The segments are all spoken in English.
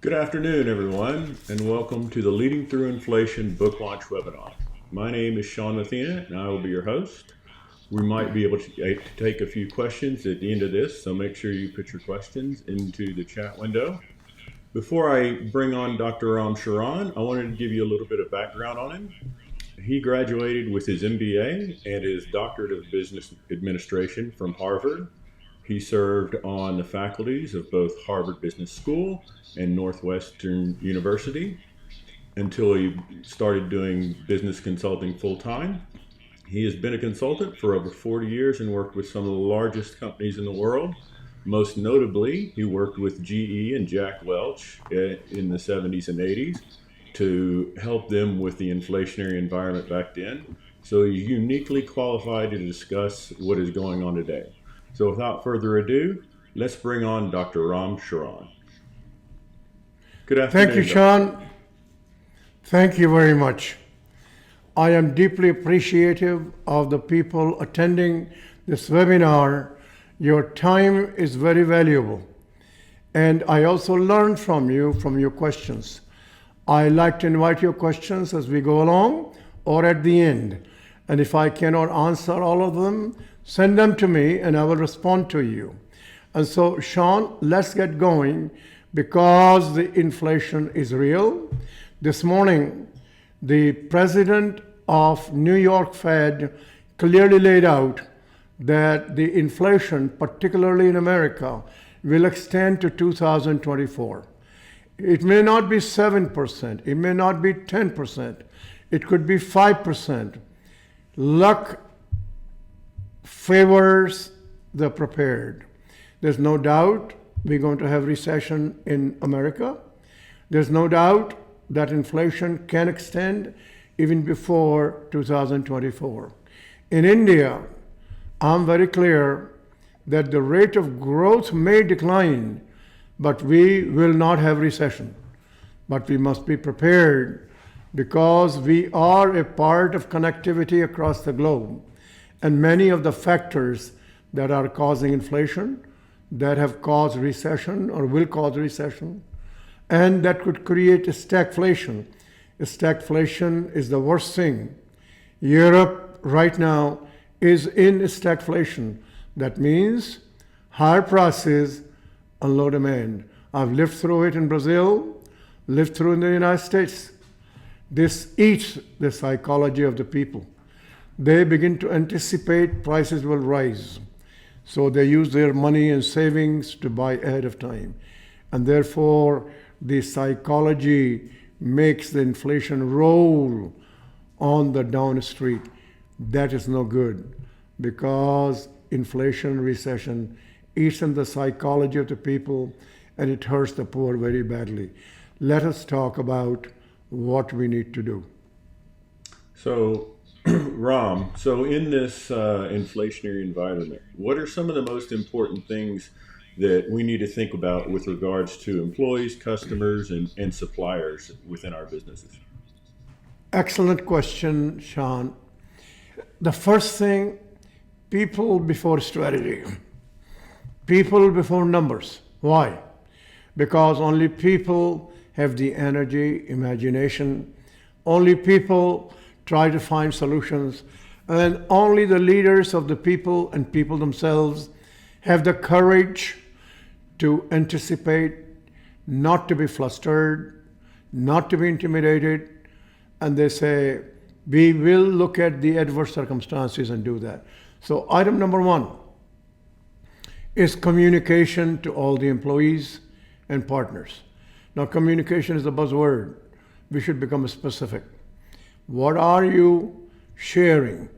Good afternoon, everyone, and welcome to the Leading Through Inflation Book Launch webinar. My name is Sean Mathena, and I will be your host. We might be able to take a few questions at the end of this, so make sure you put your questions into the chat window. Before I bring on Dr. Ram Charan, I wanted to give you a little bit of background on him. He graduated with his MBA and his Doctorate of Business Administration from Harvard. He served on the faculties of both Harvard Business School and Northwestern University until he started doing business consulting full time. He has been a consultant for over 40 years and worked with some of the largest companies in the world. Most notably, he worked with GE and Jack Welch in the 70s and 80s to help them with the inflationary environment back then. So he's uniquely qualified to discuss what is going on today. So without further ado, let's bring on Dr. Ram Charan. Good afternoon. Thank you, Sean. Thank you very much. I am deeply appreciative of the people attending this webinar. Your time is very valuable. And I also learned from your questions. I like to invite your questions as we go along or at the end. And if I cannot answer all of them, send them to me and I will respond to you. And so, Sean, let's get going because the inflation is real. This morning, the president of New York Fed clearly laid out that the inflation, particularly in America, will extend to 2024. It may not be 7%, it may not be 10%, it could be 5%. Luck favors the prepared. There's no doubt we're going to have recession in America. There's no doubt that inflation can extend even before 2024. In India, I'm very clear that the rate of growth may decline, but we will not have recession. But we must be prepared because we are a part of connectivity across the globe. And many of the factors that are causing inflation, that have caused recession or will cause recession, and that could create a stagflation. A stagflation is the worst thing. Europe right now is in a stagflation. That means higher prices and low demand. I've lived through it in Brazil, lived through it in the United States. This eats the psychology of the people. They begin to anticipate prices will rise. So they use their money and savings to buy ahead of time. And therefore, the psychology makes the inflation roll on the down street. That is no good because inflation, recession eats in the psychology of the people and it hurts the poor very badly. Let us talk about what we need to do. So, Ram, so in this inflationary environment, what are some of the most important things that we need to think about with regards to employees, customers, and suppliers within our businesses? Excellent question, Sean. The first thing, people before strategy. People before numbers. Why? Because only people have the energy, imagination. Only people try to find solutions. And only the leaders of the people and people themselves have the courage to anticipate, not to be flustered, not to be intimidated. And they say, we will look at the adverse circumstances and do that. So item number one is communication to all the employees and partners. Now, communication is a buzzword. We should become specific. What are you sharing?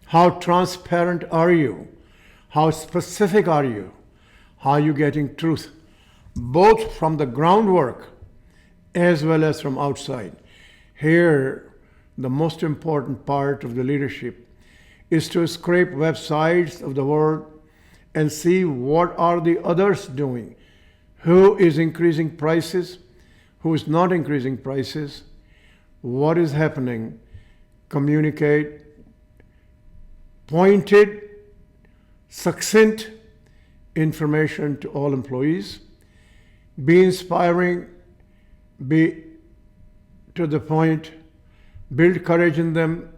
How transparent are you? How specific are you? How are you getting truth? Both from the groundwork as well as from outside. Here, the most important part of the leadership is to scrape websites of the world and see what are the others doing. Who is increasing prices? Who is not increasing prices? What is happening? Communicate pointed, succinct information to all employees. Be inspiring, be to the point, build courage in them,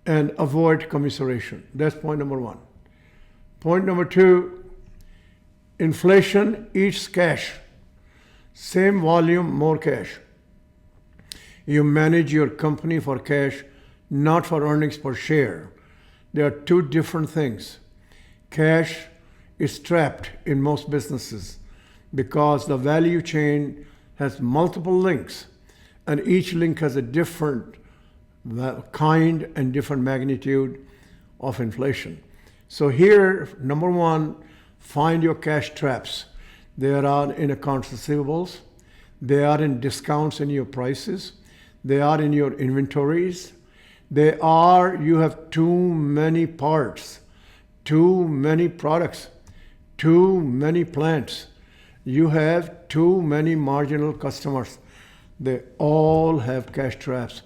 and avoid commiseration. That's point number one. Point number two, inflation eats cash. Same volume, more cash. You manage your company for cash, not for earnings per share. There are two different things. Cash is trapped in most businesses because the value chain has multiple links, and each link has a different kind and different magnitude of inflation. So here, number one, find your cash traps. They are in accounts receivables. They are in discounts in your prices. They are in your inventories. You have too many parts, too many products, too many plants. You have too many marginal customers. They all have cash traps.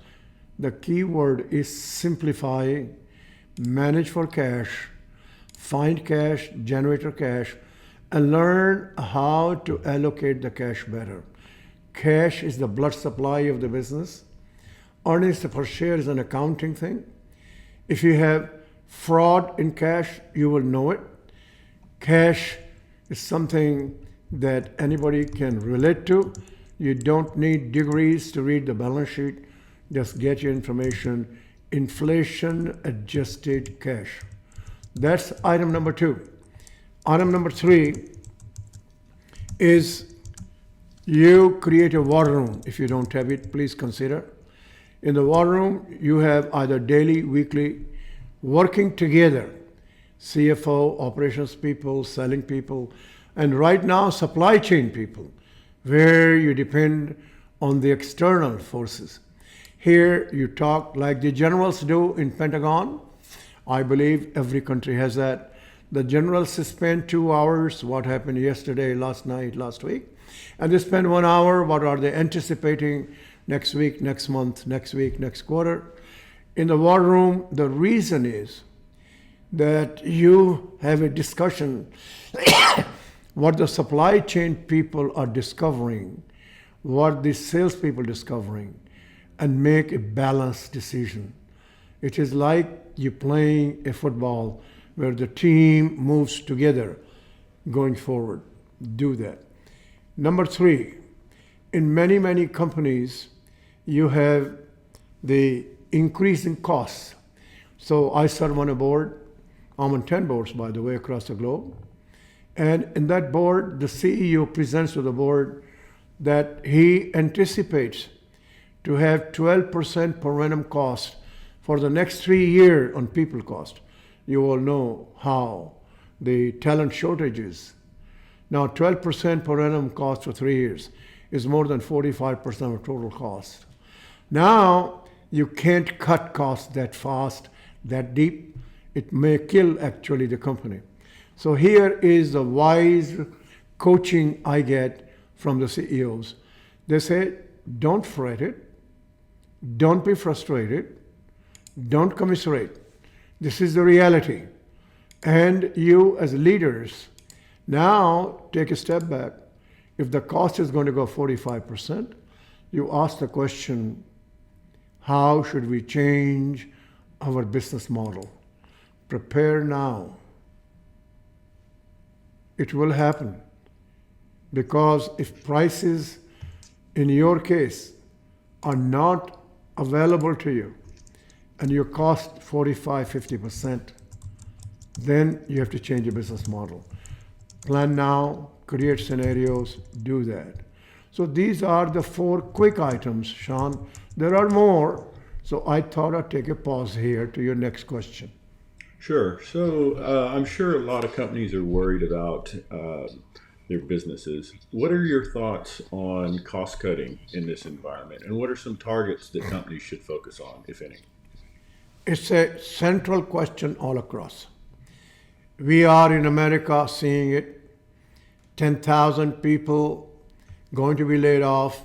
The key word is simplify, manage for cash, find cash, generate your cash, and learn how to allocate the cash better. Cash is the blood supply of the business. Earnings per share is an accounting thing. If you have fraud in cash, you will know it. Cash is something that anybody can relate to. You don't need degrees to read the balance sheet. Just get your information. Inflation adjusted cash. That's item number two. Item number three is you create a war room. If you don't have it, please consider. In the war room, you have either daily, weekly, working together, CFO, operations people, selling people, and right now supply chain people, where you depend on the external forces. Here you talk like the generals do in Pentagon. I believe every country has that. The generals spend 2 hours, what happened yesterday, last night, last week, and they spend 1 hour, what are they anticipating next week, next month, next week, next quarter. In the war room, the reason is that you have a discussion what the supply chain people are discovering, what the salespeople are discovering, and make a balanced decision. It is like you playing a football where the team moves together going forward. Do that. Number three, in many, many companies, you have the increase in costs. So I serve on a board. I'm on 10 boards, by the way, across the globe. And in that board, the CEO presents to the board that he anticipates to have 12% per annum cost for the next 3 years on people cost. You all know how the talent shortages. Now 12% per annum cost for 3 years is more than 45% of total cost. Now you can't cut costs that fast, that deep. It may kill actually the company. So here is the wise coaching I get from the CEOs. They say, don't fret it, don't be frustrated, don't commiserate. This is the reality. And you as leaders, now take a step back. If the cost is going to go 45%, you ask the question, how should we change our business model? Prepare now. It will happen. Because if prices, in your case, are not available to you, and you cost 45, 50%, then you have to change your business model. Plan now, create scenarios, do that. So these are the 4 quick items, Sean. There are more, so I thought I'd take a pause here to your next question. Sure. So I'm sure a lot of companies are worried about their businesses. What are your thoughts on cost cutting in this environment? And what are some targets that companies should focus on, if any? It's a central question all across. We are in America seeing it. 10,000 people going to be laid off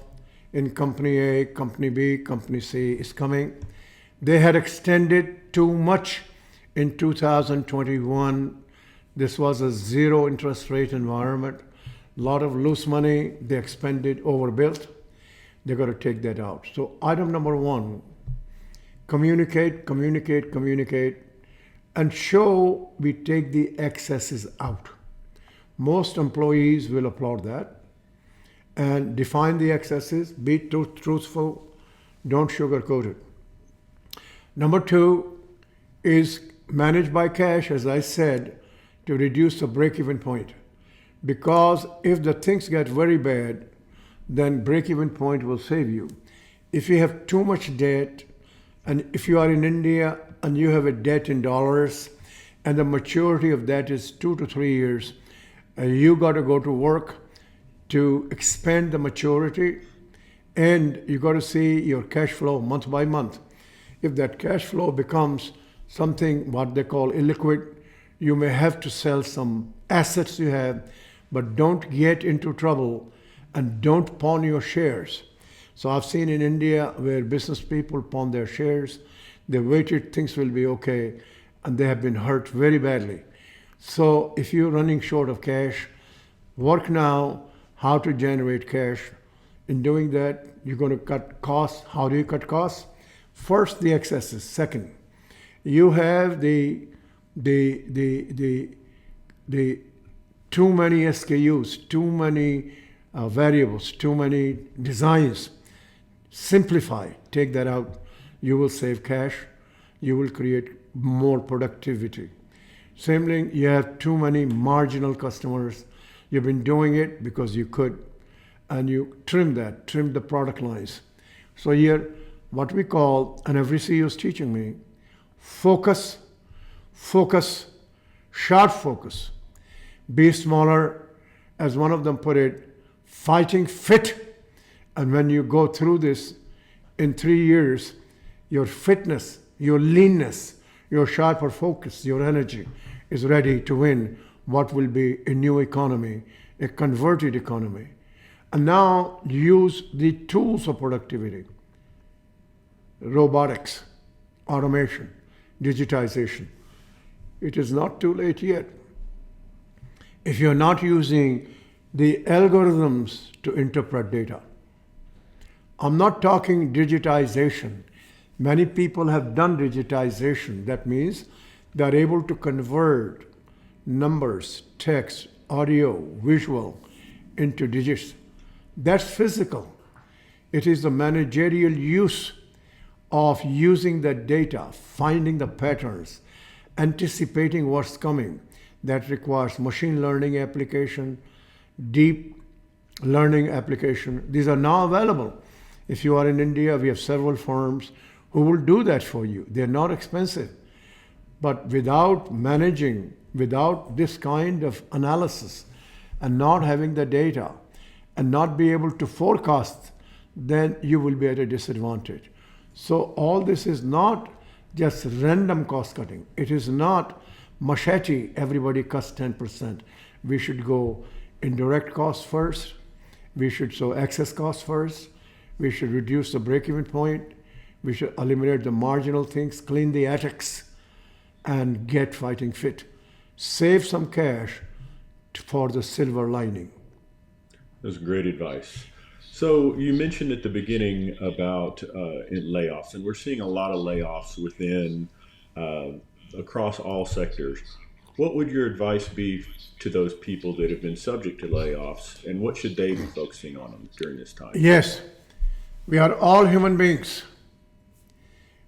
in company A, company B, company C is coming. They had extended too much in 2021. This was a zero interest rate environment. A lot of loose money, they expended, overbuilt. They got to take that out. So item number one, communicate, communicate, communicate, and show we take the excesses out. Most employees will applaud that. And define the excesses, be truthful, don't sugarcoat it. Number two is manage by cash, as I said, to reduce the break-even point. Because if the things get very bad, then break-even point will save you. If you have too much debt, and if you are in India and you have a debt in dollars, and the maturity of that is 2 to 3 years, you got to go to work to expand the maturity, and you got to see your cash flow month by month. If that cash flow becomes something what they call illiquid, you may have to sell some assets you have, but don't get into trouble and don't pawn your shares. So I've seen in India where business people pawn their shares, they waited things will be okay, and they have been hurt very badly. So if you're running short of cash, work now how to generate cash. In doing that, you're going to cut costs. How do you cut costs? First, the excesses. Second, you have the too many SKUs, too many variables, too many designs. Simplify, take that out. You will save cash. You will create more productivity. Same thing, you have too many marginal customers. You've been doing it because you could, and you trim the product lines. So here, what we call, and every CEO is teaching me, focus, sharp focus. Be smaller, as one of them put it, fighting fit. And when you go through this in 3 years, your fitness, your leanness, your sharper focus, your energy is ready to win what will be a new economy, a converted economy. And now use the tools of productivity, robotics, automation, digitization. It is not too late yet. If you're not using the algorithms to interpret data, I'm not talking digitization. Many people have done digitization. That means they're able to convert numbers, text, audio, visual into digits. That's physical. It is the managerial use of using the data, finding the patterns, anticipating what's coming. That requires machine learning application, deep learning application. These are now available. If you are in India, we have several firms who will do that for you. They're not expensive. But without managing, without this kind of analysis, and not having the data, and not be able to forecast, then you will be at a disadvantage. So all this is not just random cost cutting. It is not machete, everybody cuts 10%. We should go indirect costs first. We should sow excess costs first. We should reduce the break-even point. We should eliminate the marginal things, clean the attics, and get fighting fit. Save some cash for the silver lining. That's great advice. So you mentioned at the beginning about layoffs, and we're seeing a lot of layoffs within across all sectors. What would your advice be to those people that have been subject to layoffs, and what should they be focusing on during this time? Yes, we are all human beings.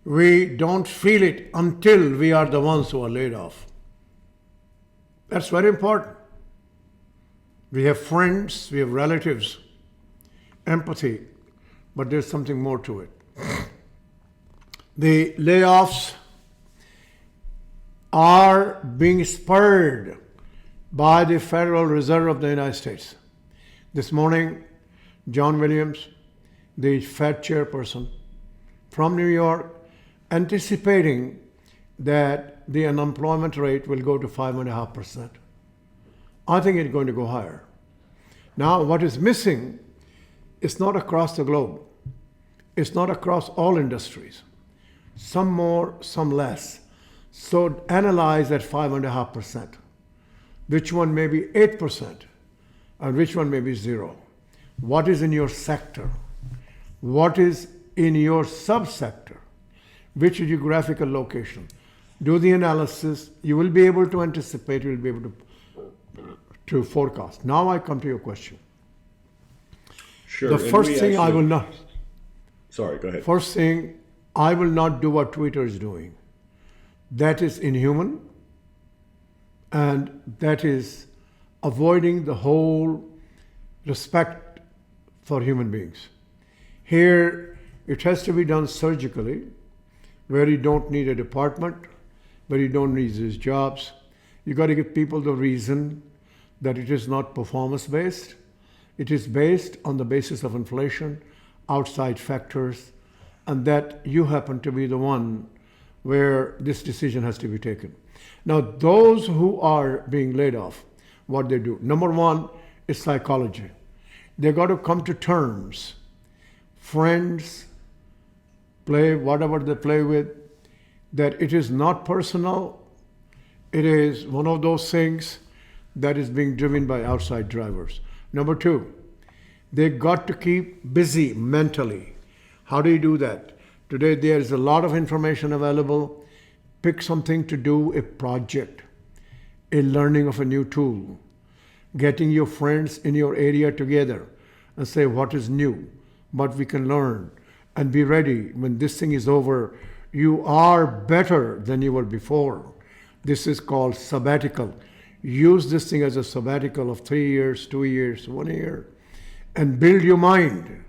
We don't feel it until we are the ones who are laid off. That's very important. We have friends, we have relatives, empathy, but there's something more to it. The layoffs are being spurred by the Federal Reserve of the United States. This morning, John Williams, the Fed chairperson from New York, anticipating that the unemployment rate will go to 5.5%. I think it's going to go higher. Now, what is missing is not across the globe. It's not across all industries. Some more, some less. So analyze that 5.5%. Which one may be 8%? and which one may be zero. What is in your sector? What is in your subsector? Which geographical location? Do the analysis. You will be able to anticipate, you will be able to forecast. Now I come to your question. Sure. The first thing I will not. Sorry, go ahead. First thing, I will not do what Twitter is doing. That is inhuman, and that is avoiding the whole respect for human beings. Here, it has to be done surgically, where you don't need a department, where you don't need these jobs. You got to give people the reason that it is not performance-based. It is based on the basis of inflation, outside factors, and that you happen to be the one where this decision has to be taken. Now, those who are being laid off, what they do, number one is psychology. They got to come to terms. Friends, play whatever they play with, that it is not personal. It is one of those things that is being driven by outside drivers. Number two, they got to keep busy mentally. How do you do that? Today there is a lot of information available. Pick something to do, a project, a learning of a new tool, getting your friends in your area together and say what is new, what we can learn, and be ready when this thing is over. You are better than you were before. This is called sabbatical. Use this thing as a sabbatical of 3 years, 2 years, 1 year, and build your mind.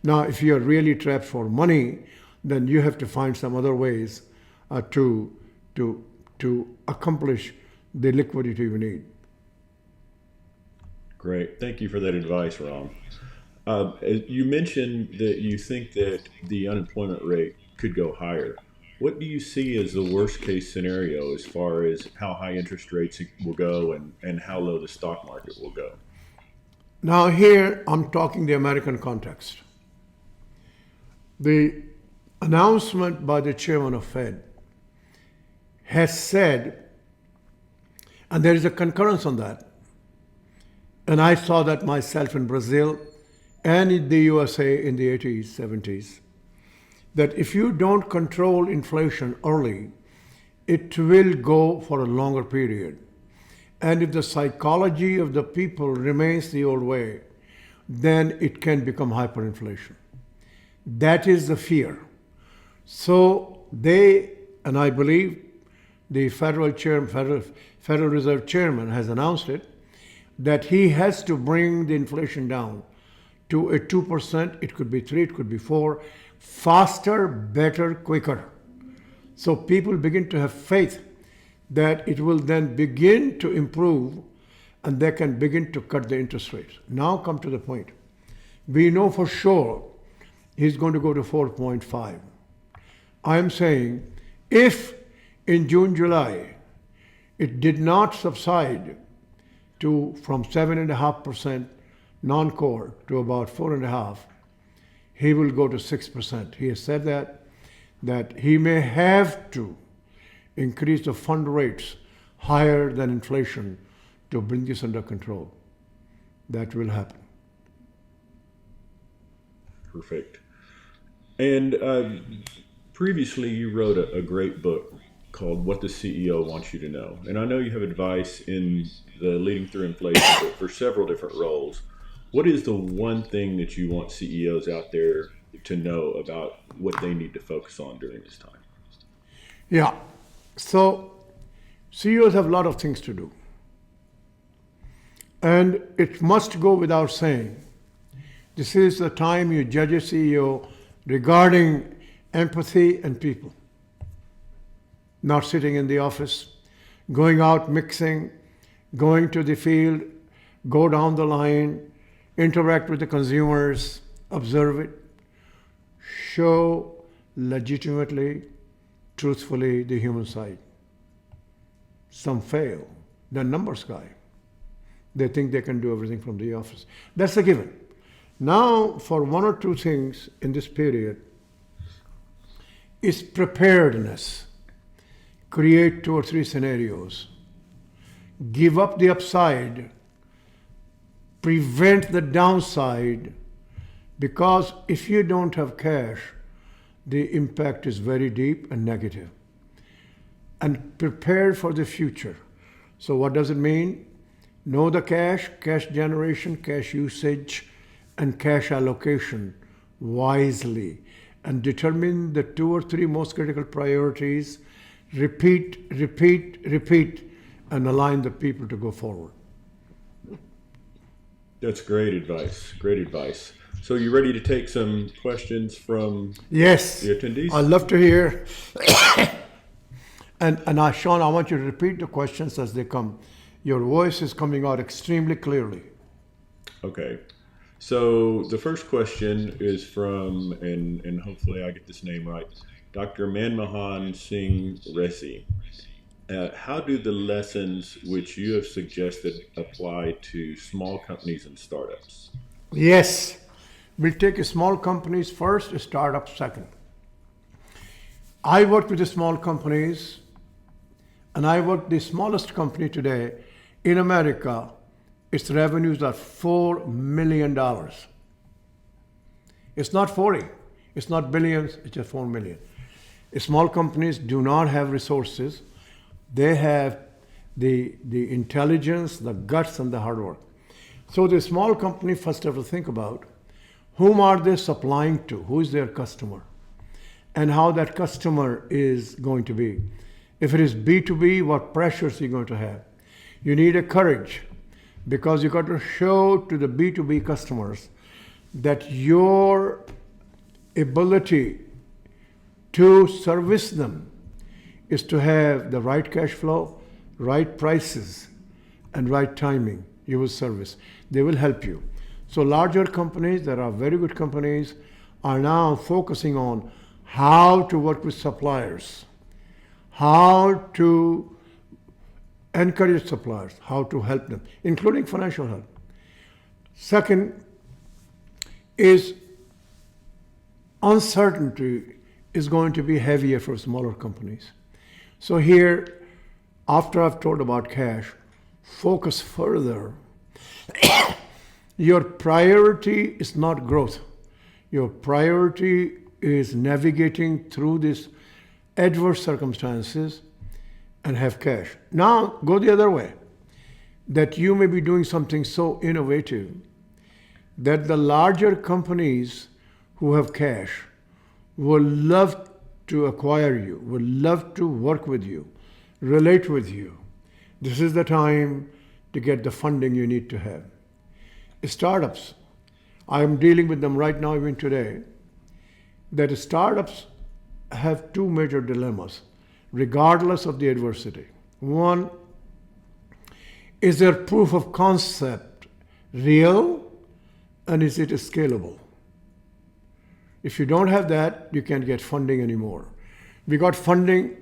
Now, if you are really trapped for money, then you have to find some other ways to accomplish the liquidity you need. Great. Thank you for that advice, Ram. You mentioned that you think that the unemployment rate could go higher. What do you see as the worst case scenario as far as how high interest rates will go and how low the stock market will go? Now here I'm talking the American context. The announcement by the chairman of Fed has said, and there is a concurrence on that, and I saw that myself in Brazil and in the USA in the 80s, 70s, that if you don't control inflation early, it will go for a longer period. And if the psychology of the people remains the old way, then it can become hyperinflation. That is the fear. So they, and I believe the Federal Reserve Chairman has announced it, that he has to bring the inflation down to a 2%, it could be 3, it could be 4, faster, better, quicker. So people begin to have faith that it will then begin to improve and they can begin to cut the interest rates. Now come to the point. We know for sure he's going to go to 4.5. I am saying if in June, July, it did not subside from 7.5% non-core to about 4.5%, he will go to 6%. He has said that he may have to increase the fund rates higher than inflation to bring this under control. That will happen. Perfect. And previously you wrote a great book called What the CEO Wants You to Know. And I know you have advice in the Leading Through Inflation book for several different roles. What is the one thing that you want CEOs out there to know about what they need to focus on during this time? Yeah. So CEOs have a lot of things to do. And it must go without saying, this is the time you judge a CEO regarding empathy and people. Not sitting in the office, going out mixing, going to the field, go down the line, interact with the consumers, observe it, show legitimately, truthfully the human side. Some fail. They're numbers guy. They think they can do everything from the office. That's a given. Now, for one or two things in this period, is preparedness. Create 2 or 3 scenarios. Give up the upside, prevent the downside, because if you don't have cash, the impact is very deep and negative. And prepare for the future. So what does it mean? Know the cash generation, cash usage, and cash allocation wisely, and determine the 2 or 3 most critical priorities. Repeat, and align the people to go forward. That's great advice. Great advice. So you ready to take some questions from Yes, the attendees? I'd love to hear. And Sean, I want you to repeat the questions as they come. Your voice is coming out extremely clearly. Okay. So the first question is from, and hopefully I get this name right, Dr. Manmohan Singh Resi. How do the lessons which you have suggested apply to small companies and startups? Yes, we'll take small companies first, startups second. I work with the small companies, and I work the smallest company today in America. Its revenues are $4 million. It's not 40, it's not billions, it's just 4 million. Small companies do not have resources. They have the intelligence, the guts, and the hard work. So the small company first have to think about whom are they supplying to, who is their customer, and how that customer is going to be. If it is B2B, what pressures are you going to have? You need a courage, because you got to show to the B2B customers that your ability to service them is to have the right cash flow, right prices, and right timing. You will service. They will help you. So larger companies that are very good companies are now focusing on how to work with suppliers, how to encourage suppliers, how to help them, including financial help. Second is uncertainty is going to be heavier for smaller companies. So here, after I've told about cash, focus further. Your priority is not growth. Your priority is navigating through these adverse circumstances and have cash. Now go the other way, that you may be doing something so innovative that the larger companies who have cash will love to acquire you, will love to work with you, relate with you. This is the time to get the funding you need to have. Startups, I am dealing with them right now, even today, that startups have 2 major dilemmas, regardless of the adversity. One, is their proof of concept real, and is it scalable? If you don't have that, you can't get funding anymore. We got funding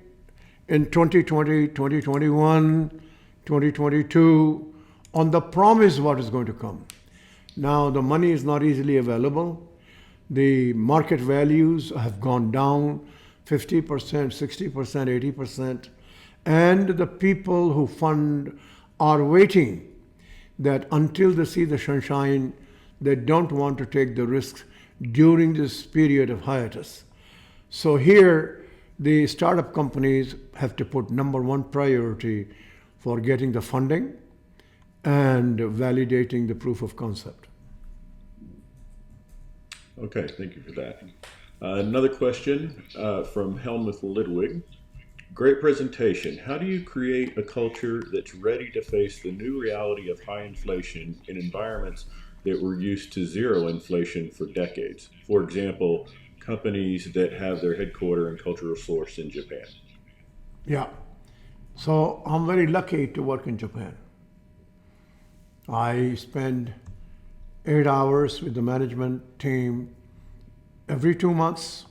in 2020, 2021, 2022 on the promise what is going to come. Now the money is not easily available. The market values have gone down 50%, 60%, 80%. And the people who fund are waiting that until they see the sunshine, they don't want to take the risks during this period of hiatus. So here, the startup companies have to put number 1 priority for getting the funding and validating the proof of concept. Okay, thank you for that. Another question from Helmuth Lidwig. Great presentation. How do you create a culture that's ready to face the new reality of high inflation in environments that were used to zero inflation for decades? For example, companies that have their headquarters and cultural source in Japan. Yeah. So I'm very lucky to work in Japan. I spend 8 hours with the management team every 2 months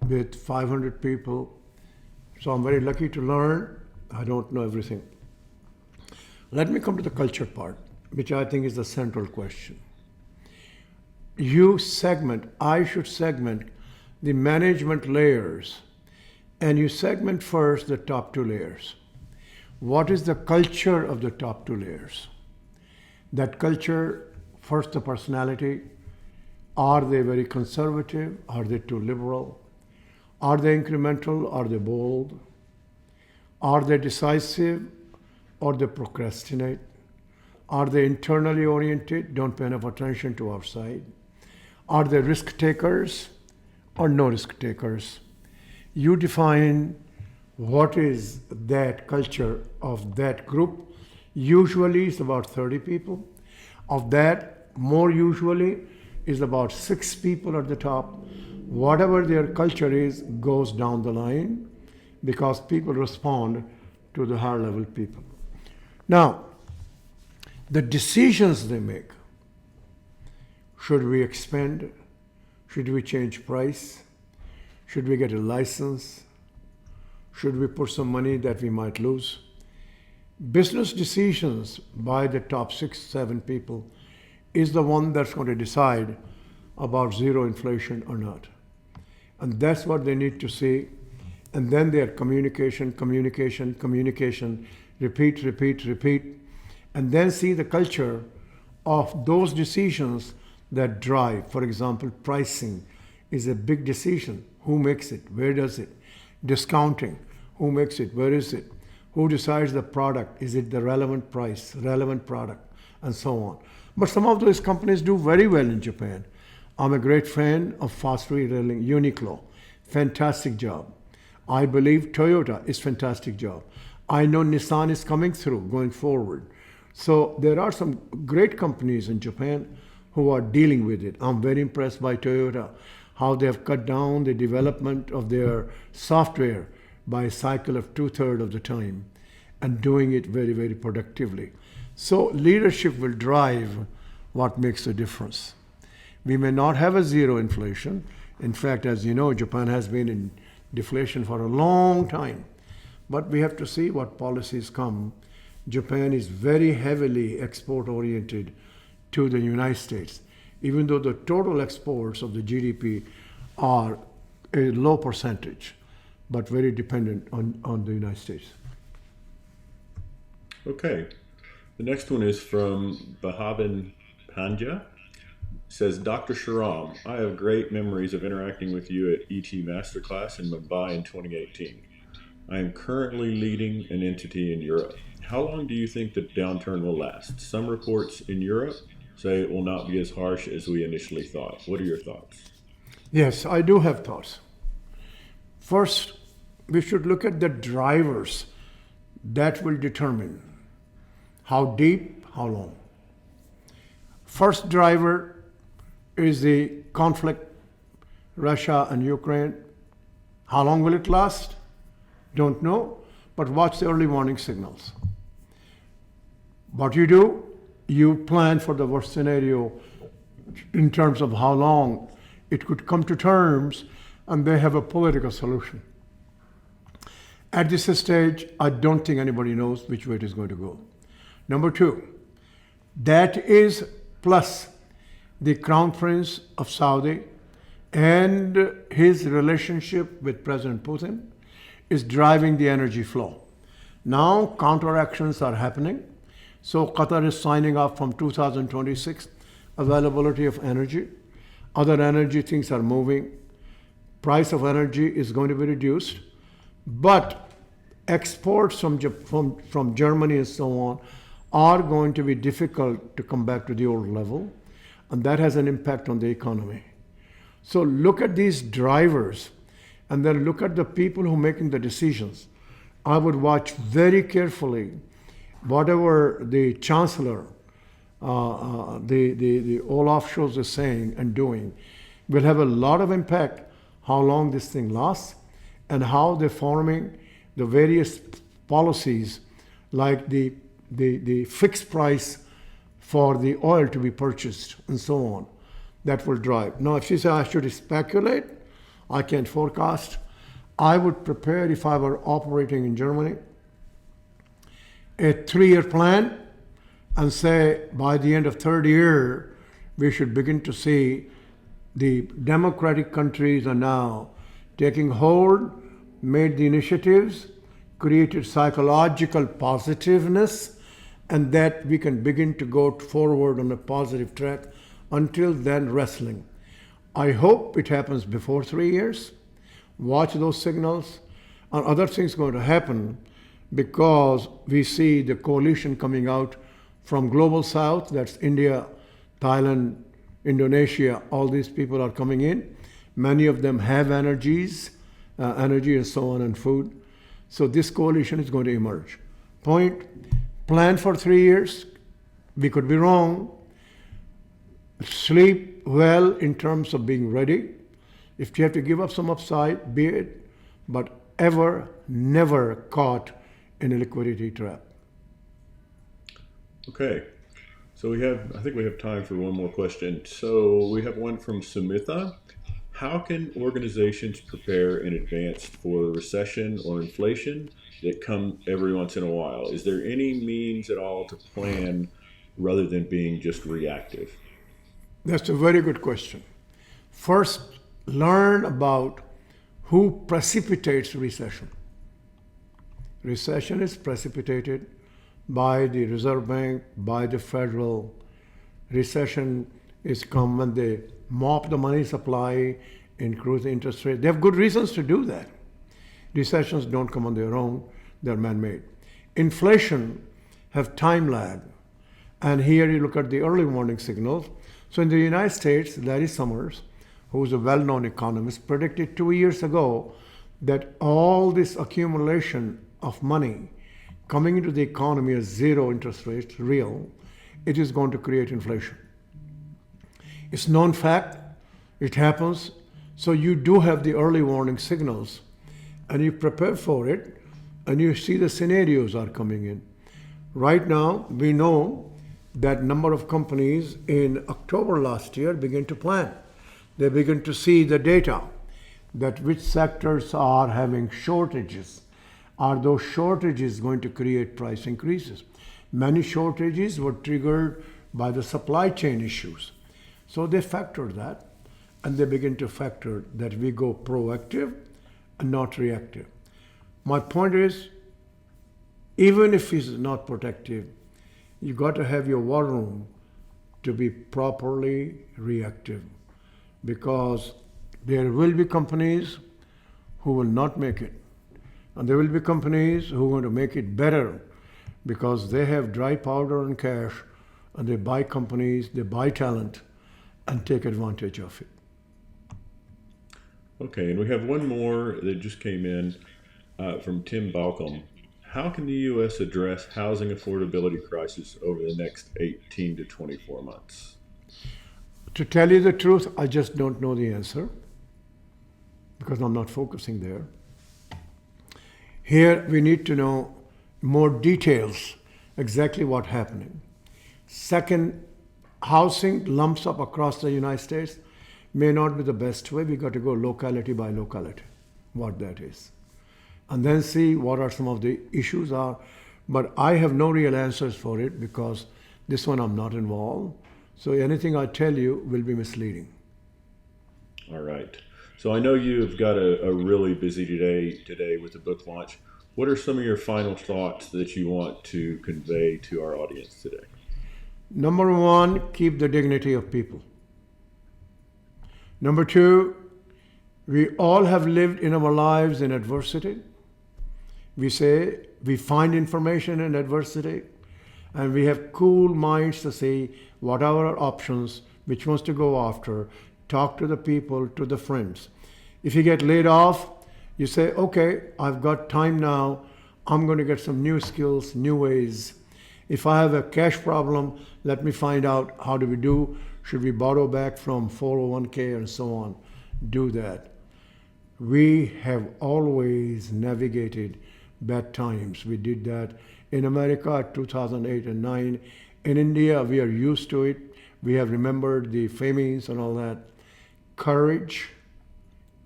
with 500 people. So I'm very lucky to learn. I don't know everything. Let me come to the culture part, which I think is the central question. I should segment the management layers, and you segment first the top 2 layers. What is the culture of the top 2 layers? That culture First, the personality. Are they very conservative? Are they too liberal? Are they incremental? Are they bold? Are they decisive or they procrastinate? Are they internally oriented? Don't pay enough attention to outside. Are they risk takers or no risk takers? You define what is that culture of that group. Usually it's about 30 people. Of that, more usually is about 6 people at the top. Whatever their culture is goes down the line because people respond to the higher level people. Now, the decisions they make, should we expand? Should we change price? Should we get a license? Should we put some money that we might lose? Business decisions by the top 6, 7 people is the one that's going to decide about zero inflation or not. And that's what they need to see. And then their communication, repeat, and then see the culture of those decisions that drive. For example, pricing is a big decision. Who makes it? Where does it? Discounting. Who makes it? Where is it? Who decides the product? Is it the relevant price, relevant product, and so on. But some of those companies do very well in Japan. I'm a great fan of fast retailing, Uniqlo. Fantastic job. I believe Toyota is fantastic job. I know Nissan is coming through, going forward. So there are some great companies in Japan who are dealing with it. I'm very impressed by Toyota, how they have cut down the development of their software by a cycle of 2/3 of the time and doing it very, very productively. So leadership will drive what makes a difference. We may not have a zero inflation. In fact, as you know, Japan has been in deflation for a long time. But we have to see what policies come. Japan is very heavily export oriented to the United States, even though the total exports of the GDP are a low percentage, but very dependent on the United States. Okay. The next one is from Bahavan Panja. Says, Dr. Sharam, I have great memories of interacting with you at ET Masterclass in Mumbai in 2018. I am currently leading an entity in Europe. How long do you think the downturn will last? Some reports in Europe say it will not be as harsh as we initially thought. What are your thoughts? Yes, I do have thoughts. First, we should look at the drivers that will determine how deep, how long. First driver is the conflict, Russia and Ukraine. How long will it last? Don't know, but watch the early warning signals. What you do, you plan for the worst scenario in terms of how long it could come to terms, and they have a political solution. At this stage, I don't think anybody knows which way it is going to go. Number 2, that is plus the Crown Prince of Saudi and his relationship with President Putin is driving the energy flow. Now counteractions are happening. So Qatar is signing up from 2026 availability of energy. Other energy things are moving. Price of energy is going to be reduced. But exports from Germany and so on are going to be difficult to come back to the old level. And that has an impact on the economy. So look at these drivers and then look at the people who are making the decisions. I would watch very carefully whatever the chancellor, the Olaf Scholz is saying and doing will have a lot of impact how long this thing lasts and how they're forming the various policies like the fixed price for the oil to be purchased and so on. That will drive. Now, if you say I should speculate, I can't forecast. I would prepare, if I were operating in Germany, a 3-year plan and say by the end of third year, we should begin to see the democratic countries are now taking hold, made the initiatives, created psychological positiveness, and that we can begin to go forward on a positive track. Until then, wrestling. I hope it happens before 3 years. Watch those signals. And other things going to happen because we see the coalition coming out from global south. That's India, Thailand, Indonesia. All these people are coming in. Many of them have energy and so on, and food. So this coalition is going to emerge. Point, plan for 3 years. We could be wrong. Sleep well in terms of being ready. If you have to give up some upside, be it, but never caught in a liquidity trap. Okay. So I think we have time for one more question. So we have one from Sumitha. How can organizations prepare in advance for a recession or inflation that come every once in a while? Is there any means at all to plan rather than being just reactive? That's a very good question. First, learn about who precipitates recession. Recession is precipitated by the Reserve Bank, by the Federal. Recession is come when they mop the money supply, increase the interest rate. They have good reasons to do that. Recessions don't come on their own, they're man-made. Inflation have time lag. And here you look at the early warning signals. So in the United States, Larry Summers, who's a well-known economist, predicted 2 years ago that all this accumulation of money coming into the economy as zero interest rates, real, it is going to create inflation. It's known fact, it happens. So you do have the early warning signals and you prepare for it and you see the scenarios are coming in. Right now, we know that number of companies in October last year begin to plan. They begin to see the data that which sectors are having shortages. Are those shortages going to create price increases? Many shortages were triggered by the supply chain issues. So they factor that, and they begin to factor that we go proactive and not reactive. My point is, even if it's not protective, you got to have your war room to be properly reactive, because there will be companies who will not make it. And there will be companies who are going to make it better because they have dry powder and cash, and they buy companies, they buy talent, and take advantage of it. Okay, and we have one more that just came in from Tim Balcom. How can the U.S. address housing affordability crisis over the next 18 to 24 months? To tell you the truth, I just don't know the answer because I'm not focusing there. Here we need to know more details, exactly what's happening. Second, housing lumps up across the United States may not be the best way. We got to go locality by locality, what that is. And then see what are some of the issues are. But I have no real answers for it because this one I'm not involved. So anything I tell you will be misleading. All right. So I know you've got a really busy today with the book launch. What are some of your final thoughts that you want to convey to our audience today? Number one, keep the dignity of people. Number two, we all have lived in our lives in adversity. We say we find information in adversity, and we have cool minds to say what are our options, which ones to go after, talk to the people, to the friends. If you get laid off, you say, okay, I've got time now. I'm going to get some new skills, new ways. If I have a cash problem, let me find out how do we do. Should we borrow back from 401k and so on? Do that. We have always navigated bad times. We did that in America 2008 and 9. In India, we are used to it. We have remembered the famines and all that. Courage,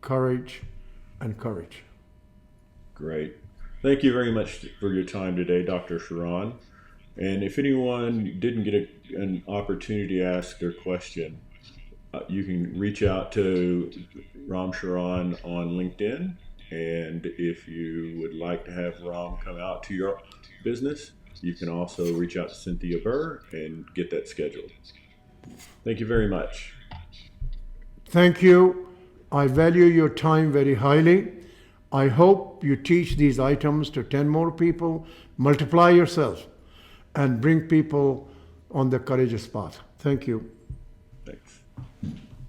courage, and courage. Great. Thank you very much for your time today, Dr. Sharan. And if anyone didn't get an opportunity to ask their question, you can reach out to Ram Sharan on LinkedIn. And if you would like to have Ram come out to your business, You can also reach out to Cynthia Burr and get that scheduled. Thank you very much. Thank you. I value your time very highly. I hope you teach these items to 10 more people, multiply yourself, and bring people on the courageous path. Thank you. Thanks.